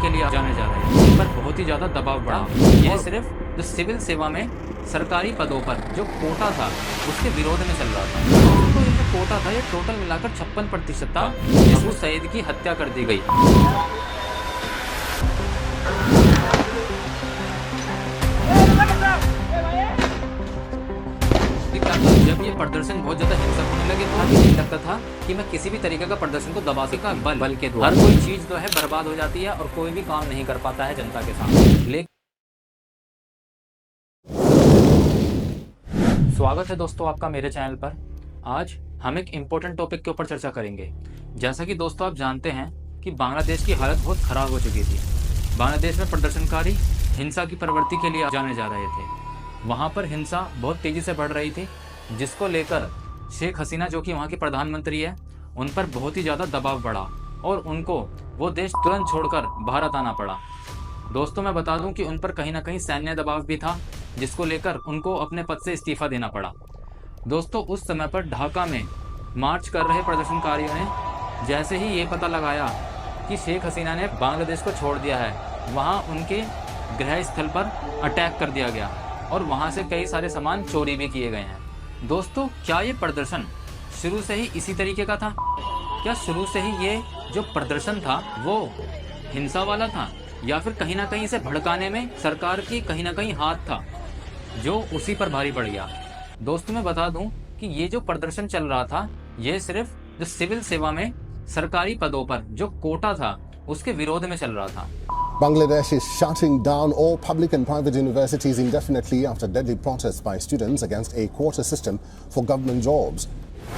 के लिए जाने जा रहे हैं, उन पर बहुत ही ज़्यादा दबाव बढ़ा। ये सिर्फ जो सिविल सेवा में सरकारी पदों पर जो कोटा था उसके विरोध में चल रहा था। तो ये जो कोटा था ये टोटल मिलाकर 56% था, अबू सईद की हत्या कर दी गई। जब ये प्रदर्शन बहुत ज्यादा हिंसक होने लगे तो मुझे लगता था कि मैं किसी भी तरीके का प्रदर्शन को दबा सकता बल के द्वारा। हर कोई चीज जो है बर्बाद हो जाती है और कोई भी काम नहीं कर पाता है जनता के सामने। लेकिन स्वागत है दोस्तों आपका मेरे चैनल पर। आज हम एक इम्पोर्टेंट टॉपिक के ऊपर चर्चा करेंगे। जैसा कि दोस्तों आप जानते हैं कि बांग्लादेश की हालत बहुत खराब हो चुकी थी। बांग्लादेश में प्रदर्शनकारी हिंसा की प्रवृत्ति के लिए जाने जा रहे थे। वहाँ पर हिंसा बहुत तेजी से बढ़ रही थी, जिसको लेकर शेख हसीना जो कि वहाँ की प्रधानमंत्री है, उन पर बहुत ही ज़्यादा दबाव बढ़ा और उनको वो देश तुरंत छोड़कर भारत आना पड़ा। दोस्तों मैं बता दूं कि उन पर कहीं ना कहीं सैन्य दबाव भी था, जिसको लेकर उनको अपने पद से इस्तीफा देना पड़ा। दोस्तों उस समय पर ढाका में मार्च कर रहे प्रदर्शनकारियों ने जैसे ही ये पता लगाया कि शेख हसीना ने बांग्लादेश को छोड़ दिया है, वहाँ उनके गृह स्थल पर अटैक कर दिया गया और वहाँ से कई सारे सामान चोरी भी किए गए हैं। दोस्तों क्या ये प्रदर्शन शुरू से ही इसी तरीके का था? क्या शुरू से ही ये जो प्रदर्शन था वो हिंसा वाला था, या फिर कहीं ना कहीं इसे भड़काने में सरकार की कहीं ना कहीं हाथ था जो उसी पर भारी पड़ गया? दोस्तों मैं बता दूं कि ये जो प्रदर्शन चल रहा था ये सिर्फ जो सिविल सेवा में सरकारी पदों पर जो कोटा था उसके विरोध में चल रहा था। Bangladesh is shutting down all public and private universities indefinitely after deadly protests by students against a quota system for government jobs.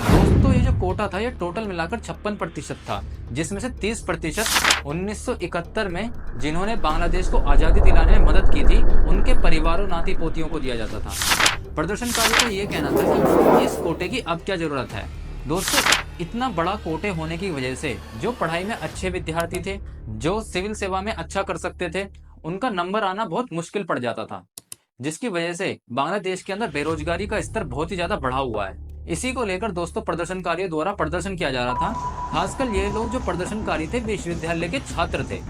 दोस्तों ये जो कोटा था ये टोटल मिलाकर 56% था, जिसमें से 30% 1971 में जिन्होंने बांग्लादेश को आज़ादी दिलाने में मदद की थी उनके परिवारों नाती पोतियों को दिया जाता था। प्रदर्शनकारियों का ये कहना था कि इस कोटे की अब क्या जरूरत है। दोस्तों इतना बड़ा कोटे होने की वजह से जो पढ़ाई में अच्छे विद्यार्थी थे, जो सिविल सेवा में अच्छा कर सकते थे, उनका नंबर आना बहुत मुश्किल पड़ जाता था, जिसकी वजह से बांग्लादेश के अंदर बेरोजगारी का स्तर बहुत ही ज्यादा बढ़ा हुआ है। इसी को लेकर दोस्तों प्रदर्शनकारियों द्वारा प्रदर्शन किया जा रहा था। खासकर ये लोग जो प्रदर्शनकारी थे विश्वविद्यालय के छात्र थे।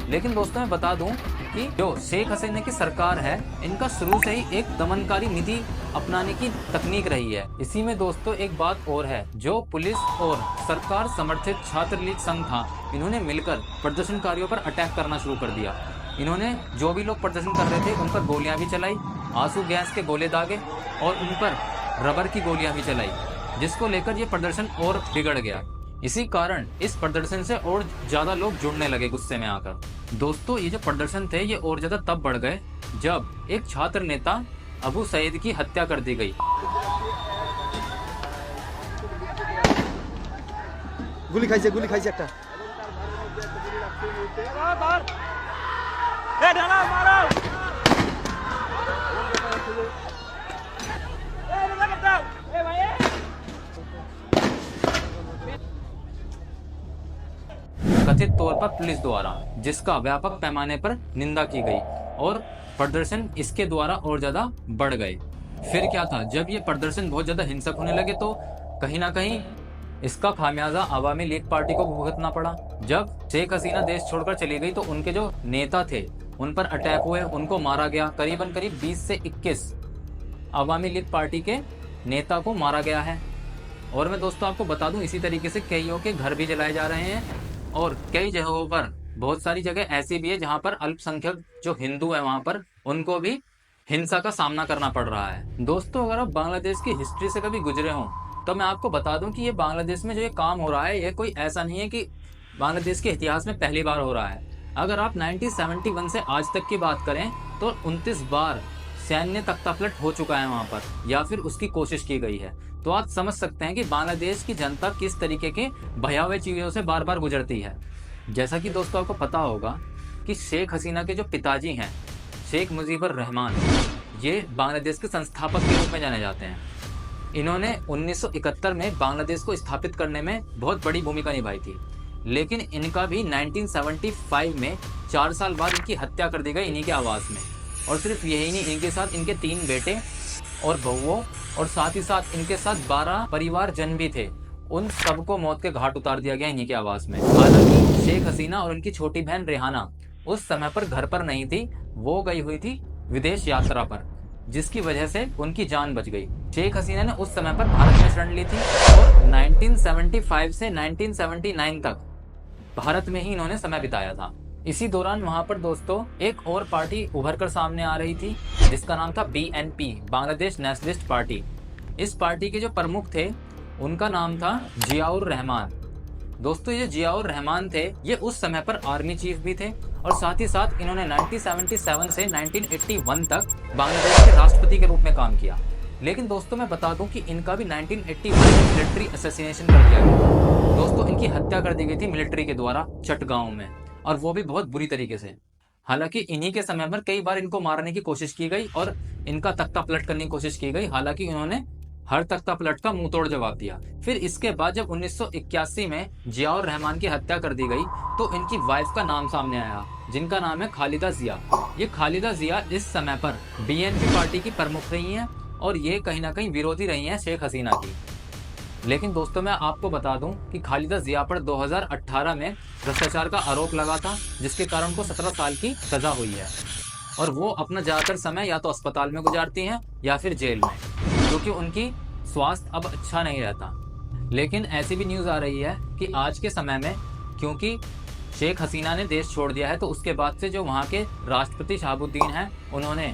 लेकिन दोस्तों मैं बता दूं कि जो शेख हसीना की सरकार है इनका शुरू से ही एक दमनकारी नीति अपनाने की तकनीक रही है। इसी में दोस्तों एक बात और है, जो पुलिस और सरकार समर्थित छात्र लीग संघ था, इन्होंने मिलकर प्रदर्शनकारियों पर अटैक करना शुरू कर दिया। इन्होंने जो भी लोग प्रदर्शन कर रहे थे उन पर गोलियां भी चलाई, आंसू गैस के गोले दागे और उन पर रबर की गोलियां भी चलाई, जिसको लेकर ये प्रदर्शन और बिगड़ गया। इसी कारण इस प्रदर्शन से और ज्यादा लोग जुड़ने लगे गुस्से में आकर। दोस्तों ये जो प्रदर्शन थे ये और ज्यादा तब बढ़ गए जब एक छात्र नेता अबू सईद की हत्या कर दी गई। गुली खाइছে একটা कथित तौर पर पुलिस द्वारा, जिसका व्यापक पैमाने पर निंदा की गई और प्रदर्शन इसके द्वारा और ज्यादा बढ़ गए। फिर क्या था, जब ये प्रदर्शन बहुत ज्यादा हिंसक होने लगे तो कहीं ना कहीं इसका खामियाजा अवामी लीग पार्टी को भुगतना पड़ा। जब शेख हसीना देश छोड़कर चली गई तो उनके जो नेता थे उन पर अटैक हुए, उनको मारा गया। करीबन 20 से 21 अवामी लीग पार्टी के नेता को मारा गया है। और मैं दोस्तों आपको बता दूं इसी तरीके से कईयों के घर भी जलाए जा रहे हैं और कई जगहों पर बहुत सारी जगह ऐसी भी है जहां पर अल्पसंख्यक जो हिंदू है वहां पर उनको भी हिंसा का सामना करना पड़ रहा है। दोस्तों अगर आप बांग्लादेश की हिस्ट्री से कभी गुजरे हों तो मैं आपको बता दूं कि ये बांग्लादेश में जो ये काम हो रहा है ये कोई ऐसा नहीं है कि बांग्लादेश के इतिहास में पहली बार हो रहा है। अगर आप 1971 से आज तक की बात करें तो 29 बार सैन्य तख्तापलट हो चुका है वहां पर, या फिर उसकी कोशिश की गई है। तो आप समझ सकते हैं कि बांग्लादेश की जनता किस तरीके के भयावह चीजों से बार बार गुजरती है। जैसा कि दोस्तों आपको पता होगा कि शेख हसीना के जो पिताजी हैं शेख मुजीबुर रहमान, ये बांग्लादेश के संस्थापक के रूप में जाने जाते हैं। इन्होंने 1971 में बांग्लादेश को स्थापित करने में बहुत बड़ी भूमिका निभाई थी, लेकिन इनका भी 1975 में 4 साल बाद इनकी हत्या कर दी गई इन्हीं के आवास में। और सिर्फ यही नहीं, इनके साथ इनके 3 बेटे और बहुओं और साथ ही साथ इनके साथ 12 परिवारजन भी थे। उन सबको मौत के घाट उतार दिया गया इन्हीं के आवास में। हालांकि शेख हसीना और उनकी छोटी बहन रेहाना उस समय पर घर पर नहीं थी, वो गई हुई थी विदेश यात्रा पर, जिसकी वजह से उनकी जान बच गई। शेख हसीना ने उस समय पर भारत में शरण ली थी और 1975 से 1979 तक भारत में ही इन्होंने समय बिताया था। इसी दौरान वहां पर दोस्तों एक और पार्टी उभर कर सामने आ रही थी, जिसका नाम था BNP, बांग्लादेश नेशनलिस्ट पार्टी। इस पार्टी के जो प्रमुख थे उनका नाम था जियाउर रहमान। दोस्तों ये जियाउर रहमान थे, ये उस समय पर आर्मी चीफ भी थे और साथ ही साथ इन्होंने 1977 से 1981 तक बांग्लादेश के राष्ट्रपति के रूप में काम किया। लेकिन दोस्तों मैं बता दूं कि इनका भी 1981 में मिलिट्री असैसिनेशन कर दिया गया था। दोस्तों इनकी हत्या कर दी गई थी मिलिट्री के द्वारा चटगांव में, और वो भी बहुत बुरी तरीके से। हालांकि इन्हीं के समय पर कई बार इनको मारने की कोशिश की गई और इनका तख्ता पलट करने की कोशिश की गई, हालांकि इन्होंने हर तख्ता पलट का मुंह तोड़ जवाब दिया। फिर इसके बाद जब 1981 में जियाउर रहमान की हत्या कर दी गई तो इनकी वाइफ का नाम सामने आया, जिनका नाम है खालिदा जिया। ये खालिदा जिया इस समय पर BNP पार्टी की प्रमुख रही हैं और ये कहीं ना कहीं विरोधी रही हैं शेख हसीना की। लेकिन दोस्तों मैं आपको बता दूं कि खालिदा जिया पर 2018 में भ्रष्टाचार का आरोप लगा था, जिसके कारण उनको 17 साल की सजा हुई है और वो अपना ज्यादातर समय या तो अस्पताल में गुजारती हैं या फिर जेल में, क्योंकि उनकी स्वास्थ्य अब अच्छा नहीं रहता। लेकिन ऐसी भी न्यूज आ रही है कि आज के समय में क्योंकि शेख हसीना ने देश छोड़ दिया है, तो उसके बाद से जो वहाँ के राष्ट्रपति शहाबुद्दीन हैं उन्होंने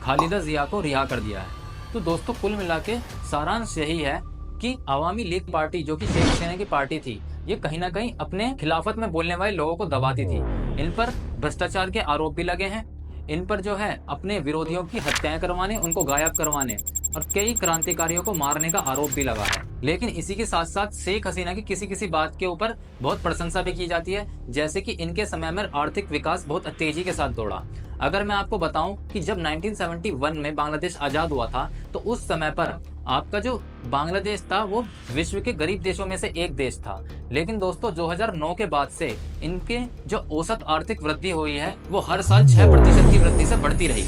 खालिदा जिया को रिहा कर दिया है। तो दोस्तों कुल मिला के सारांश यही है कि अवामी लीग पार्टी जो कि शेख हसीना की पार्टी थी, ये कहीं ना कहीं अपने खिलाफत में बोलने वाले लोगों को दबाती थी। इन पर भ्रष्टाचार के आरोप भी लगे हैं, इन पर जो है अपने विरोधियों की हत्याएं करवाने, उनको गायब करवाने और कई क्रांतिकारियों को मारने का आरोप भी लगा है। लेकिन इसी के साथ साथ शेख हसीना की किसी किसी बात के ऊपर बहुत प्रशंसा भी की जाती है, जैसे कि इनके समय में आर्थिक विकास बहुत तेजी के साथ दौड़ा। अगर मैं आपको बताऊं कि जब 1971 में बांग्लादेश आजाद हुआ था, तो उस समय पर आपका जो बांग्लादेश था वो विश्व के गरीब देशों में से एक देश था। लेकिन दोस्तों 2009 के बाद से इनके जो औसत आर्थिक वृद्धि हुई है वो हर साल 6% की वृद्धि से बढ़ती रही,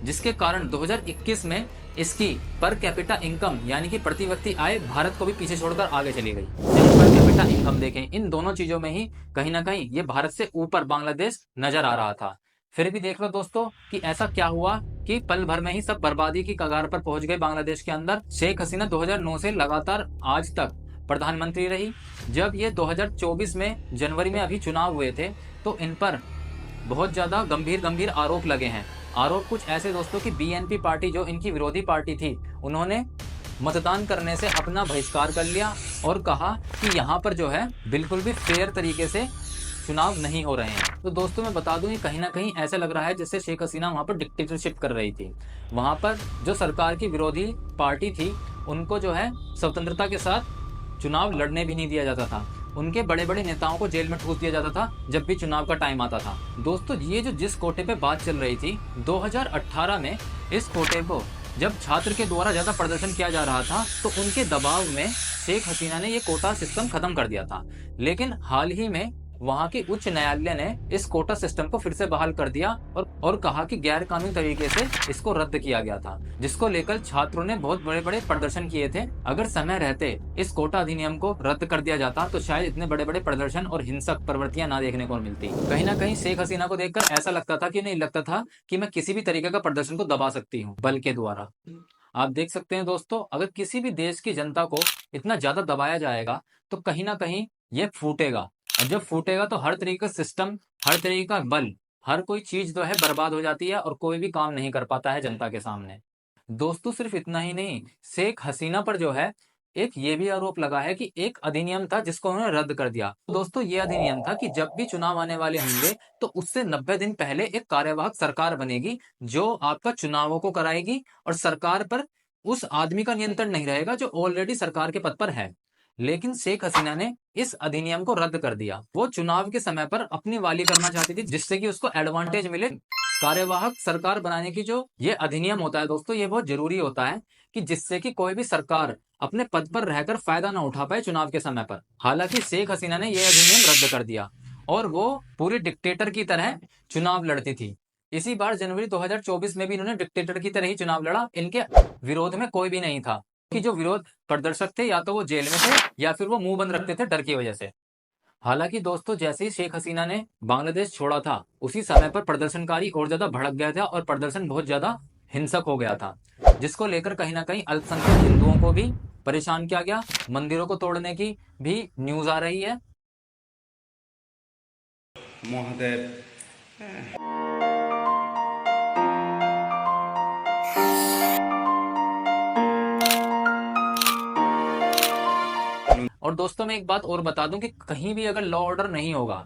जिसके कारण 2021 में इसकी पर कैपिटा इनकम यानी कि प्रति व्यक्ति आय भारत को भी पीछे छोड़कर आगे चली गई। जब पर कैपिटा इनकम देखें, इन दोनों चीजों में ही कहीं ना कहीं ये भारत से ऊपर बांग्लादेश नजर आ रहा था। फिर भी देख लो दोस्तों कि ऐसा क्या हुआ कि पल भर में ही सब बर्बादी की कगार पर पहुंच गए बांग्लादेश के अंदर। शेख हसीना 2009 से लगातार आज तक प्रधानमंत्री रही। जब ये 2024 में जनवरी में अभी चुनाव हुए थे, तो इन पर बहुत ज्यादा गंभीर आरोप लगे हैं। आरोप कुछ ऐसे दोस्तों कि BNP पार्टी जो इनकी विरोधी पार्टी थी, उन्होंने मतदान करने से अपना बहिष्कार कर लिया और कहा कि यहाँ पर जो है बिल्कुल भी फेयर तरीके से चुनाव नहीं हो रहे हैं। तो दोस्तों मैं बता दूं कि कहीं ना कहीं ऐसा लग रहा है जैसे शेख हसीना वहां पर डिक्टेटरशिप कर रही थी। वहां पर जो सरकार की विरोधी पार्टी थी उनको जो है स्वतंत्रता के साथ चुनाव लड़ने भी नहीं दिया जाता था। उनके बड़े बड़े नेताओं को जेल में ठूस दिया जाता था जब भी चुनाव का टाइम आता था। दोस्तों ये जो जिस कोटे पे बात चल रही थी, 2018 में इस कोटे को जब छात्र के द्वारा ज्यादा प्रदर्शन किया जा रहा था, तो उनके दबाव में शेख हसीना ने ये कोटा सिस्टम खत्म कर दिया था। लेकिन हाल ही में वहां के उच्च न्यायालय ने इस कोटा सिस्टम को फिर से बहाल कर दिया और कहा कि गैर कानूनी तरीके से इसको रद्द किया गया था, जिसको लेकर छात्रों ने बहुत बड़े बड़े प्रदर्शन किए थे। अगर समय रहते इस कोटा अधिनियम को रद्द कर दिया जाता तो शायद इतने बड़े बड़े प्रदर्शन और हिंसक प्रवृत्तियां ना देखने को मिलती। कहीं ना कहीं शेख हसीना को देखकर ऐसा लगता था कि नहीं लगता था कि मैं किसी भी तरीके का प्रदर्शन को दबा सकती हूँ बल के द्वारा। आप देख सकते हैं दोस्तों, अगर किसी भी देश की जनता को इतना ज्यादा दबाया जाएगा तो कहीं ना कहीं ये फूटेगा, और जब फूटेगा तो हर तरीके का सिस्टम, हर तरीके का बल, हर कोई चीज जो है बर्बाद हो जाती है और कोई भी काम नहीं कर पाता है जनता के सामने। दोस्तों सिर्फ इतना ही नहीं, शेख हसीना पर जो है एक ये भी आरोप लगा है कि एक अधिनियम था जिसको उन्होंने रद्द कर दिया। दोस्तों ये अधिनियम था कि जब भी चुनाव आने वाले होंगे तो उससे 90 दिन पहले एक कार्यवाहक सरकार बनेगी जो आपका चुनावों को कराएगी और सरकार पर उस आदमी का नियंत्रण नहीं रहेगा जो ऑलरेडी सरकार के पद पर है। लेकिन शेख हसीना ने इस अधिनियम को रद्द कर दिया। वो चुनाव के समय पर अपनी वाली करना चाहती थी जिससे कि उसको एडवांटेज मिले। कार्यवाहक सरकार बनाने की जो ये अधिनियम होता है दोस्तों, ये बहुत जरूरी होता है कि जिससे कि कोई भी सरकार अपने पद पर रहकर फायदा ना उठा पाए चुनाव के समय पर। हालांकि शेख हसीना ने यह अधिनियम रद्द कर दिया और वो पूरी डिक्टेटर की तरह चुनाव लड़ती थी। इसी बार जनवरी 2024 में भी इन्होंने डिक्टेटर की तरह ही चुनाव लड़ा। इनके विरोध में कोई भी नहीं था कि जो विरोध प्रदर्शक थे या तो वो जेल में थे या फिर वो मुंह बंद रखते थे डर की वजह से। हालांकि दोस्तों जैसे ही शेख हसीना ने बांग्लादेश छोड़ा था, उसी समय पर प्रदर्शनकारी और ज्यादा भड़क गया था और प्रदर्शन बहुत ज्यादा हिंसक हो गया था, जिसको लेकर कहीं ना कहीं अल्पसंख्यक हिंदुओं को भी परेशान किया गया। मंदिरों को तोड़ने की भी न्यूज आ रही है। মহাদেব और दोस्तों मैं एक बात और बता दूं कि कहीं भी अगर लॉ ऑर्डर नहीं होगा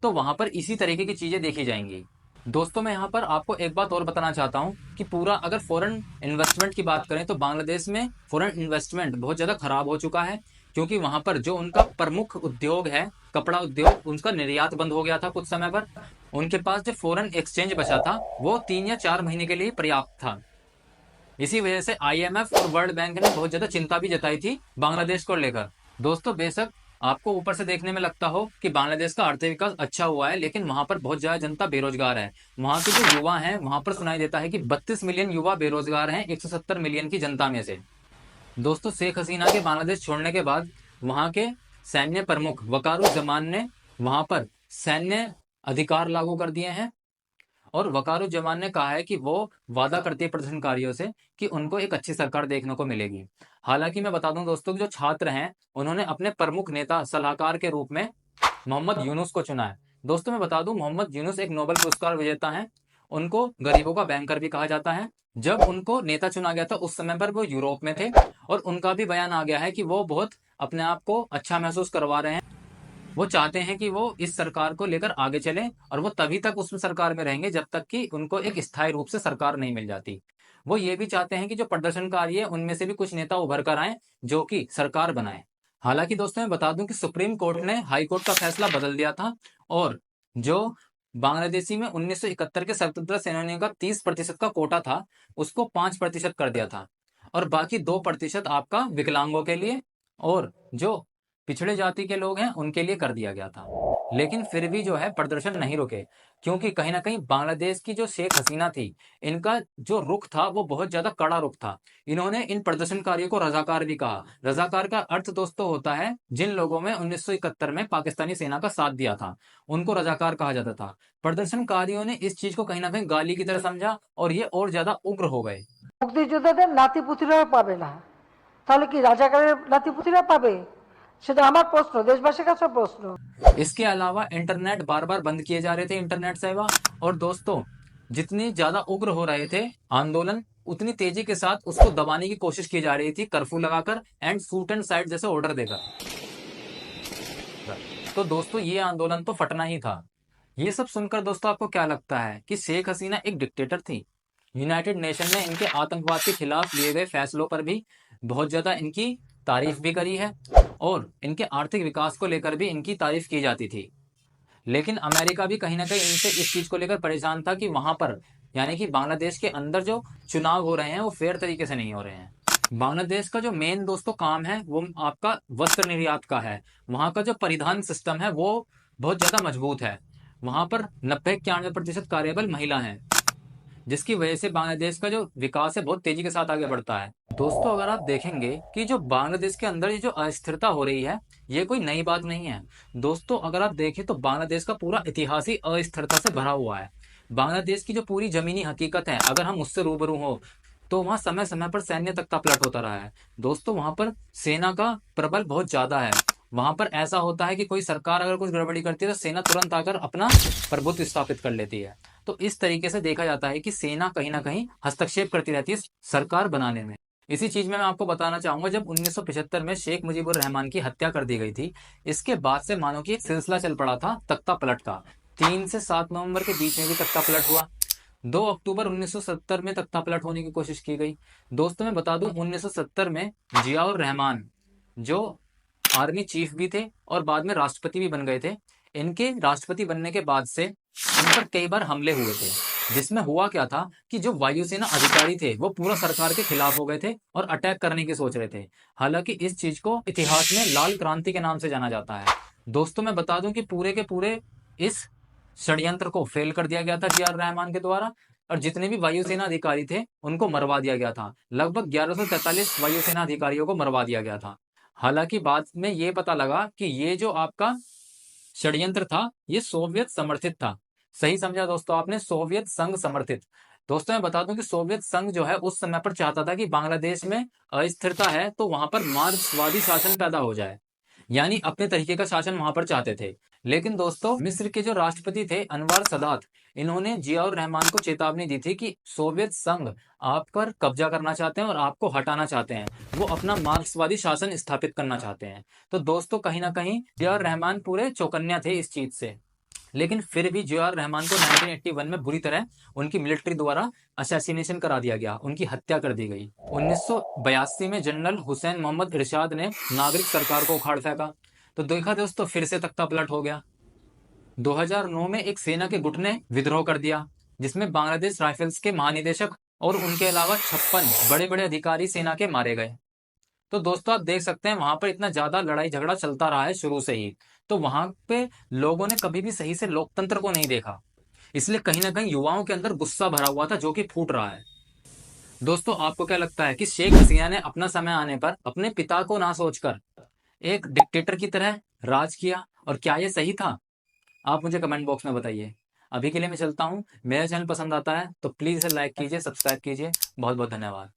तो वहां पर इसी तरीके की चीजें देखी जाएंगी। दोस्तों मैं यहाँ पर आपको एक बात और बताना चाहता हूँ कि पूरा अगर फॉरेन इन्वेस्टमेंट की बात करें तो बांग्लादेश में फॉरेन इन्वेस्टमेंट बहुत ज्यादा खराब हो चुका है, क्योंकि वहां पर जो उनका प्रमुख उद्योग है कपड़ा उद्योग, उनका निर्यात बंद हो गया था कुछ समय पर। उनके पास जो फॉरेन एक्सचेंज बचा था वो 3 या 4 महीने के लिए पर्याप्त था। इसी वजह से आईएमएफ और वर्ल्ड बैंक ने बहुत ज्यादा चिंता भी जताई थी बांग्लादेश को लेकर। दोस्तों बेशक आपको ऊपर से देखने में लगता हो कि बांग्लादेश का आर्थिक विकास अच्छा हुआ है, लेकिन वहां पर बहुत ज्यादा जनता बेरोजगार है। वहां के जो युवा हैं वहां पर सुनाई देता है कि 32 मिलियन युवा बेरोजगार हैं 170 मिलियन की जनता में से। दोस्तों शेख हसीना के बांग्लादेश छोड़ने के बाद वहां के सैन्य प्रमुख वकारुज्जमान ने वहां पर सैन्य अधिकार लागू कर दिए हैं, और वकारुज्जमान ने कहा है कि वो वादा करती है प्रदर्शनकारियों से कि उनको एक अच्छी सरकार देखने को मिलेगी। हालांकि मैं बता दूं दोस्तों कि जो छात्र हैं उन्होंने अपने प्रमुख नेता सलाहकार के रूप में मोहम्मद यूनुस को चुना है। दोस्तों मैं बता दूं मोहम्मद यूनुस एक नोबेल पुरस्कार विजेता हैं। उनको गरीबों का बैंकर भी कहा जाता है। जब उनको नेता चुना गया था उस समय पर वो यूरोप में थे, और उनका भी बयान आ गया है कि वो बहुत अपने आप को अच्छा महसूस करवा रहे हैं। वो चाहते हैं कि वो इस सरकार को लेकर आगे चले, और वो तभी तक उस सरकार में रहेंगे जब तक कि उनको एक स्थायी रूप से सरकार नहीं मिल जाती। वो ये भी चाहते हैं कि जो प्रदर्शनकारी है उनमें से भी कुछ नेता उभर कर आए जो कि सरकार बनाए। हालांकि दोस्तों मैं बता दूं कि सुप्रीम कोर्ट ने हाई कोर्ट का फैसला बदल दिया था, और जो बांग्लादेशी में 1971 के स्वतंत्रता सेनानियों का 30% का कोटा था उसको 5% कर दिया था, और बाकी 2% आपका विकलांगों के लिए और जो पिछड़े जाति के लोग हैं उनके लिए कर दिया गया था। लेकिन फिर भी जो है प्रदर्शन नहीं रुके, क्योंकि कहीं ना कहीं बांग्लादेश की जो शेख हसीना थी इनका जो रुख था वो बहुत ज्यादा कड़ा रुख था। इन्होंने इन प्रदर्शनकारियों को रजाकार भी कहा। रजाकार का अर्थ दोस्तों होता है जिन लोगों में 1971 में पाकिस्तानी सेना का साथ दिया था उनको रजाकार कहा जाता था। प्रदर्शनकारियों ने इस चीज को कहीं ना कहीं गाली की तरह समझा और ये और ज्यादा उग्र हो गए। মুক্তিযোদ্ধাদের নাতিপুতিরাও পাবে না, তাহলে কি রাজাকারের নাতিপুতিরা পাবে? সেটা আমার প্রশ্ন, দেশবাসীর কাছে প্রশ্ন। इसके अलावा इंटरनेट बार बार बंद किए जा रहे थे, इंटरनेट सेवा। और दोस्तों जितनी ज्यादा उग्र हो रहे थे आंदोलन उतनी तेजी के साथ उसको दबाने की कोशिश की जा रही थी, कर्फ्यू लगाकर एंड शूट एंड साइड जैसे ऑर्डर देकर। तो दोस्तों ये आंदोलन तो फटना ही था। ये सब सुनकर दोस्तों आपको क्या लगता है कि शेख हसीना एक डिक्टेटर थी? यूनाइटेड नेशन ने इनके आतंकवाद के खिलाफ लिए गए फैसलों पर भी बहुत ज्यादा इनकी तारीफ भी करी है, और इनके आर्थिक विकास को लेकर भी इनकी तारीफ की जाती थी। लेकिन अमेरिका भी कहीं ना कहीं इनसे इस चीज को लेकर परेशान था कि वहां पर यानी कि बांग्लादेश के अंदर जो चुनाव हो रहे हैं वो फेयर तरीके से नहीं हो रहे हैं। बांग्लादेश का जो मेन दोस्तों काम है वो आपका वस्त्र निर्यात का है। वहां का जो परिधान सिस्टम है वो बहुत ज्यादा मजबूत है। वहां पर 90-91% कार्यबल महिला हैं, जिसकी वजह से बांग्लादेश का जो विकास है बहुत तेजी के साथ आगे बढ़ता है। दोस्तों अगर आप देखेंगे कि जो बांग्लादेश के अंदर ये जो अस्थिरता हो रही है ये कोई नई बात नहीं है। दोस्तों अगर आप देखें तो बांग्लादेश का पूरा इतिहास ही अस्थिरता से भरा हुआ है। बांग्लादेश की जो पूरी जमीनी हकीकत है अगर हम उससे रूबरू हो तो वहां समय समय पर सैन्य तख्तापलट होता रहा है। दोस्तों वहां पर सेना का प्रबल बहुत ज्यादा है। वहां पर ऐसा होता है कि कोई सरकार अगर कुछ गड़बड़ी करती है तो सेना तुरंत आकर अपना प्रभुत्व स्थापित कर लेती है। तो इस तरीके से देखा जाता है कि सेना कहीं ना कहीं हस्तक्षेप करती रहती है सरकार बनाने में। इसी चीज में मैं आपको बताना चाहूंगा जब 1975 में शेख मुजीबुर रहमान की हत्या कर दी गई थी, इसके बाद से मानो कि एक सिलसिला चल पड़ा था तख्ता पलट का। 3 से 7 नवंबर के बीच में भी तख्ता पलट हुआ। 2 अक्टूबर 1970 में तख्ता पलट होने की कोशिश की गई। दोस्तों मैं बता दूं 1970 में जियाउर रहमान जो आर्मी चीफ भी थे और बाद में राष्ट्रपति भी बन गए थे, इनके राष्ट्रपति बनने के बाद से इन पर कई बार हमले हुए थे, जिसमें हुआ क्या था कि जो वायुसेना अधिकारी थे वो पूरा सरकार के खिलाफ हो गए थे और अटैक करने की सोच रहे थे। हालांकि इस चीज को इतिहास में लाल क्रांति के नाम से जाना जाता है। दोस्तों मैं बता दूं कि पूरे के पूरे इस षड्यंत्र को फेल कर दिया गया था जियाउर रहमान के द्वारा, और जितने भी वायुसेना अधिकारी थे उनको मरवा दिया गया था। लगभग 1143 वायुसेना अधिकारियों को मरवा दिया गया था। हालांकि बाद में ये पता लगा कि ये जो आपका षड्यंत्र था, ये सोवियत समर्थित था। सही समझा दोस्तों आपने, सोवियत संघ समर्थित। दोस्तों मैं बता दूं कि सोवियत संघ जो है उस समय पर चाहता था कि बांग्लादेश में अस्थिरता है तो वहां पर मार्क्सवादी शासन पैदा हो जाए, यानी अपने तरीके का शासन वहां पर चाहते थे। लेकिन दोस्तों मिस्र के जो राष्ट्रपति थे अनवर सदात, इन्होंने जियाउर रहमान को चेतावनी दी थी कि सोवियत संघ आप पर कब्जा करना चाहते हैं और आपको हटाना चाहते हैं, वो अपना मार्क्सवादी शासन स्थापित करना चाहते हैं। तो दोस्तों कहीं ना कहीं जियाउर रहमान पूरे चौकन्या थे इस चीज से। लेकिन फिर भी जियाउर रहमान को 1981 में बुरी तरह उनकी मिलिट्री द्वारा असैसिनेशन करा दिया गया, उनकी हत्या कर दी गई। 1982 में जनरल हुसैन मोहम्मद इरशाद ने नागरिक सरकार को उखाड़ फेंका। तो देखा दोस्तों फिर से तख्ता पलट हो गया। 2009 में एक सेना के गुट ने विद्रोह कर दिया, जिसमें बांग्लादेश राइफल्स के महानिदेशक और उनके अलावा 56 बड़े बड़े अधिकारी सेना के मारे गए। तो दोस्तों आप देख सकते हैं वहां पर इतना ज्यादा लड़ाई झगड़ा चलता रहा है शुरू से ही। तो वहां पे लोगों ने कभी भी सही से लोकतंत्र को नहीं देखा, इसलिए कहीं ना कहीं युवाओं के अंदर गुस्सा भरा हुआ था जो कि फूट रहा है। दोस्तों आपको क्या लगता है कि शेख हसीना ने अपना समय आने पर अपने पिता को ना सोचकर एक डिक्टेटर की तरह राज किया, और क्या ये सही था? आप मुझे कमेंट बॉक्स में बताइए। अभी के लिए मैं चलता हूँ। मेरा चैनल पसंद आता है तो प्लीज इसे लाइक कीजिए, सब्सक्राइब कीजिए। बहुत बहुत धन्यवाद।